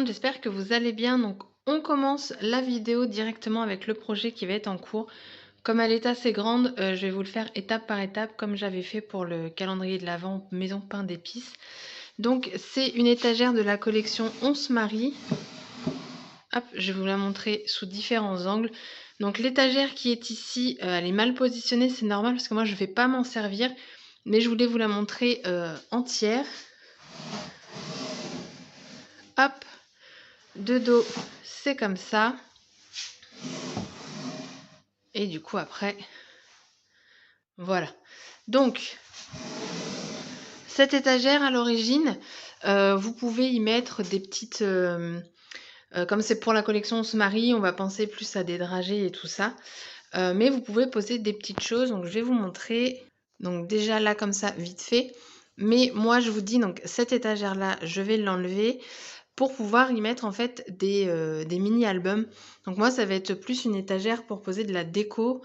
monde, j'espère que vous allez bien. Donc, on commence la vidéo directement avec le projet qui va être en cours. Comme elle est assez grande, je vais vous le faire étape par étape, comme j'avais fait pour le calendrier de l'Avent Maison Pain d'Épices. Donc, c'est une étagère de la collection On se marie. Hop, je vais vous la montrer sous différents angles. Donc, l'étagère qui est ici, elle est mal positionnée, c'est normal parce que moi, je ne vais pas m'en servir. Mais je voulais vous la montrer entière. Hop, de dos, c'est comme ça. Et du coup, après, voilà. Donc, cette étagère, à l'origine, vous pouvez y mettre des petites... comme c'est pour la collection On se marie, on va penser plus à des dragées et tout ça. Mais vous pouvez poser des petites choses. Donc, je vais vous montrer. Donc, déjà là, comme ça, vite fait. Mais moi, je vous dis, donc, cette étagère-là, je vais l'enlever pour pouvoir y mettre, en fait, des mini-albums. Donc, moi, ça va être plus une étagère pour poser de la déco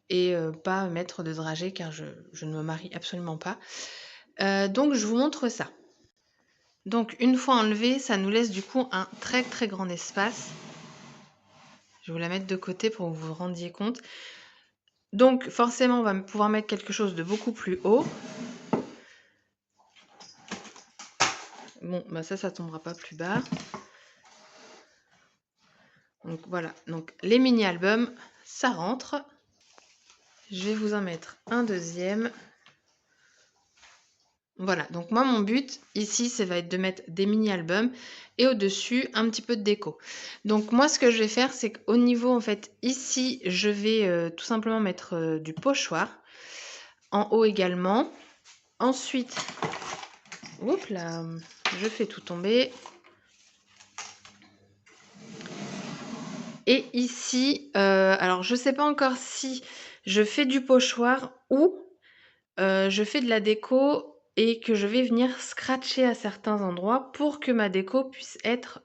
et pas mettre de dragées, car je ne me marie absolument pas. Donc, je vous montre ça. Donc, une fois enlevé, ça nous laisse du coup un très très grand espace. Je vais vous la mettre de côté pour que vous vous rendiez compte. Donc, forcément, on va pouvoir mettre quelque chose de beaucoup plus haut. Bon, bah ça tombera pas plus bas. Donc, voilà. Donc, les mini-albums, ça rentre. Je vais vous en mettre un deuxième. Voilà, donc moi mon but ici, ça va être de mettre des mini-albums et au-dessus un petit peu de déco. Donc moi ce que je vais faire, c'est qu'au niveau en fait ici, je vais tout simplement mettre du pochoir. En haut également. Ensuite, oups là, je fais tout tomber. Et ici, alors je sais pas encore si je fais du pochoir ou je fais de la déco et que je vais venir scratcher à certains endroits pour que ma déco puisse être,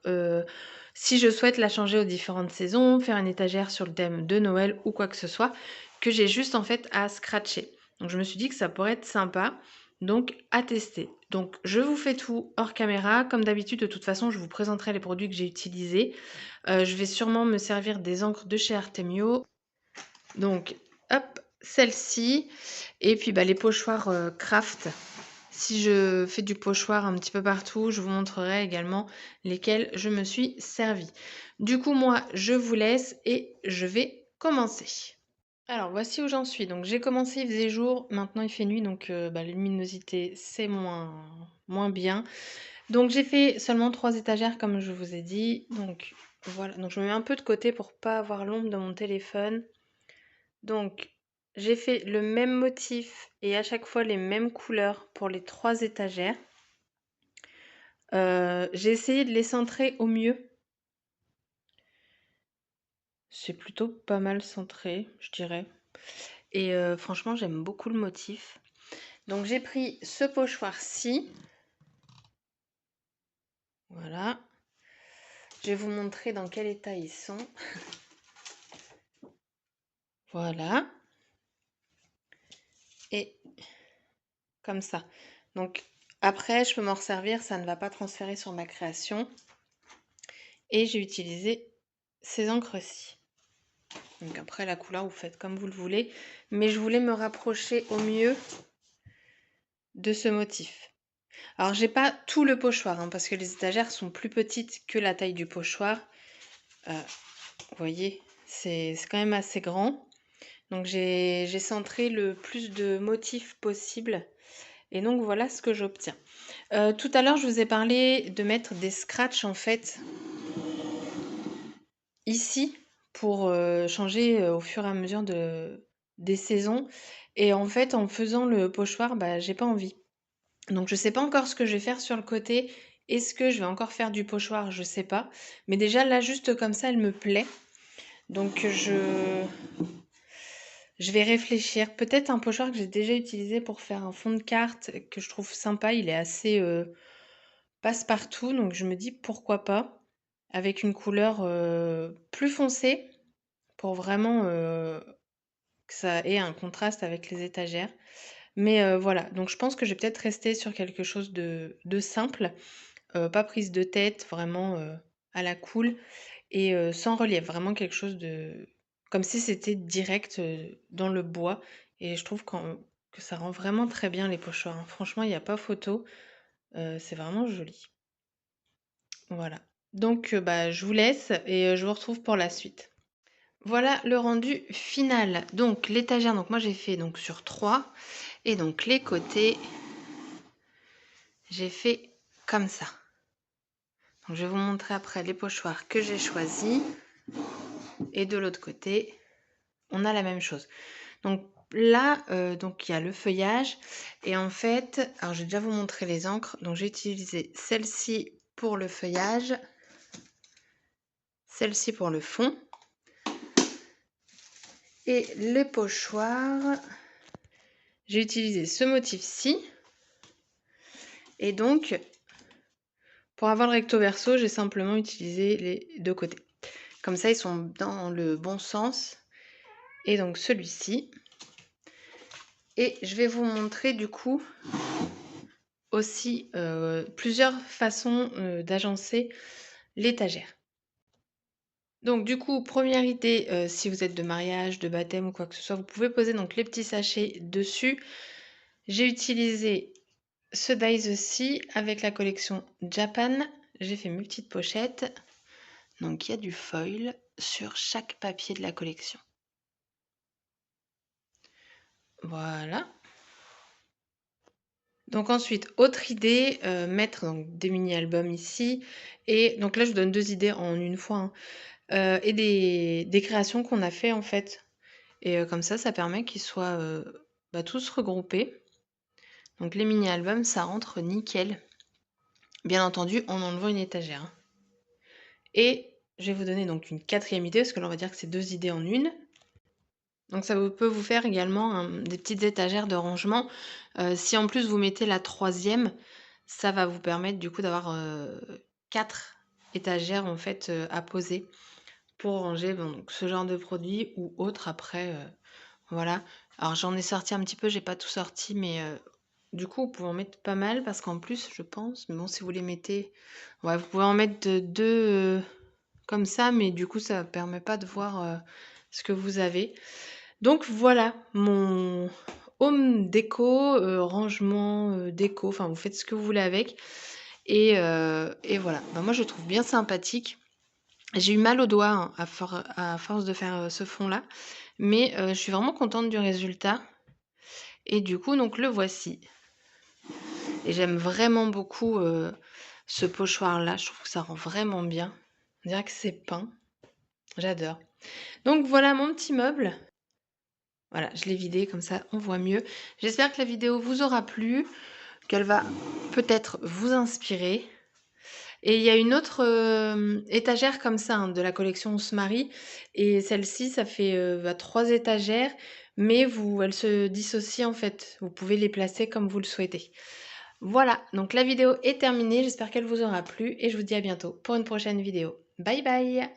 si je souhaite la changer aux différentes saisons, faire une étagère sur le thème de Noël ou quoi que ce soit, que j'ai juste en fait à scratcher. Donc je me suis dit que ça pourrait être sympa, donc à tester. Donc je vous fais tout hors caméra, comme d'habitude de toute façon je vous présenterai les produits que j'ai utilisés. Je vais sûrement me servir des encres de chez Artemio. Donc hop, celle-ci. Et puis bah, les pochoirs craft. Si je fais du pochoir un petit peu partout, je vous montrerai également lesquels je me suis servi. Du coup, moi, je vous laisse et je vais commencer. Alors, voici où j'en suis. Donc, j'ai commencé, il faisait jour. Maintenant, il fait nuit. Donc, la luminosité, c'est moins bien. Donc, j'ai fait seulement 3 étagères, comme je vous ai dit. Donc, voilà. Donc, je me mets un peu de côté pour pas avoir l'ombre de mon téléphone. Donc, j'ai fait le même motif et à chaque fois les mêmes couleurs pour les 3 étagères. J'ai essayé de les centrer au mieux. C'est plutôt pas mal centré, je dirais. Et franchement, j'aime beaucoup le motif. Donc, j'ai pris ce pochoir-ci. Voilà. Je vais vous montrer dans quel état ils sont. Voilà. Et comme ça. Donc, après, je peux m'en resservir. Ça ne va pas transférer sur ma création. Et j'ai utilisé ces encres-ci. Donc après la couleur, vous faites comme vous le voulez. Mais je voulais me rapprocher au mieux de ce motif. Alors j'ai pas tout le pochoir, hein, parce que les étagères sont plus petites que la taille du pochoir. Vous voyez, c'est quand même assez grand. Donc j'ai centré le plus de motifs possible. Et donc voilà ce que j'obtiens. Tout à l'heure, je vous ai parlé de mettre des scratchs en fait ici pour changer au fur et à mesure des saisons. Et en fait, en faisant le pochoir, bah, j'ai pas envie. Donc je sais pas encore ce que je vais faire sur le côté. Est-ce que je vais encore faire du pochoir? Je sais pas. Mais déjà là, juste comme ça, elle me plaît. Donc je vais réfléchir. Peut-être un pochoir que j'ai déjà utilisé pour faire un fond de carte que je trouve sympa. Il est assez passe-partout. Donc je me dis pourquoi pas. Avec une couleur plus foncée pour vraiment que ça ait un contraste avec les étagères. Mais voilà, donc je pense que je vais peut-être rester sur quelque chose de simple, pas prise de tête, vraiment à la cool et sans relief. Vraiment quelque chose de comme si c'était direct, dans le bois et je trouve que ça rend vraiment très bien les pochoirs, hein. Franchement, il y a pas photo, c'est vraiment joli. Voilà. Donc bah, je vous laisse et je vous retrouve pour la suite. Voilà le rendu final. Donc l'étagère, donc moi j'ai fait donc sur 3 et donc les côtés, j'ai fait comme ça. Donc je vais vous montrer après les pochoirs que j'ai choisis et de l'autre côté, on a la même chose. Donc là, donc il y a le feuillage et en fait, alors je vais déjà vous montrer les encres. Donc j'ai utilisé celle-ci pour le feuillage, celle-ci pour le fond et les pochoirs. J'ai utilisé ce motif-ci et donc pour avoir le recto verso, j'ai simplement utilisé les deux côtés. Comme ça, ils sont dans le bon sens. Et donc celui-ci. Et je vais vous montrer du coup aussi plusieurs façons d'agencer l'étagère. Donc du coup, première idée, si vous êtes de mariage, de baptême ou quoi que ce soit, vous pouvez poser donc les petits sachets dessus. J'ai utilisé ce dies-ci avec la collection Japan. J'ai fait mes petites pochettes. Donc il y a du foil sur chaque papier de la collection. Voilà. Donc ensuite, autre idée, mettre donc des mini-albums ici. Et donc là, je vous donne 2 idées en une fois, hein. Et des créations qu'on a fait en fait. Et comme ça permet qu'ils soient bah, tous regroupés. Donc les mini-albums, ça rentre nickel. Bien entendu, en enlevant une étagère, hein. Et je vais vous donner donc une 4e idée, parce que là, on va dire que c'est 2 idées en une. Donc ça peut vous faire également des petites étagères de rangement. Si en plus vous mettez la 3e, ça va vous permettre du coup d'avoir 4 étagères en fait à poser pour ranger donc, ce genre de produits ou autres après. Voilà. Alors j'en ai sorti un petit peu, j'ai pas tout sorti, mais du coup vous pouvez en mettre pas mal parce qu'en plus je pense, mais bon si vous les mettez, ouais, vous pouvez en mettre deux comme ça, mais du coup ça permet pas de voir ce que vous avez. Donc voilà, mon home déco, rangement, déco, enfin vous faites ce que vous voulez avec. Et voilà, bah, moi je le trouve bien sympathique. J'ai eu mal aux doigts, hein, à force de faire, ce fond-là, mais je suis vraiment contente du résultat et du coup donc le voici. Et j'aime vraiment beaucoup, ce pochoir-là, je trouve que ça rend vraiment bien. On dirait que c'est peint, j'adore. Donc voilà mon petit meuble. Voilà, je l'ai vidé comme ça on voit mieux. J'espère que la vidéo vous aura plu, qu'elle va peut-être vous inspirer. Et il y a une autre étagère comme ça, hein, de la collection On se marie. Et celle-ci, ça fait 3 étagères, mais elles se dissocient en fait. Vous pouvez les placer comme vous le souhaitez. Voilà, donc la vidéo est terminée. J'espère qu'elle vous aura plu et je vous dis à bientôt pour une prochaine vidéo. Bye bye!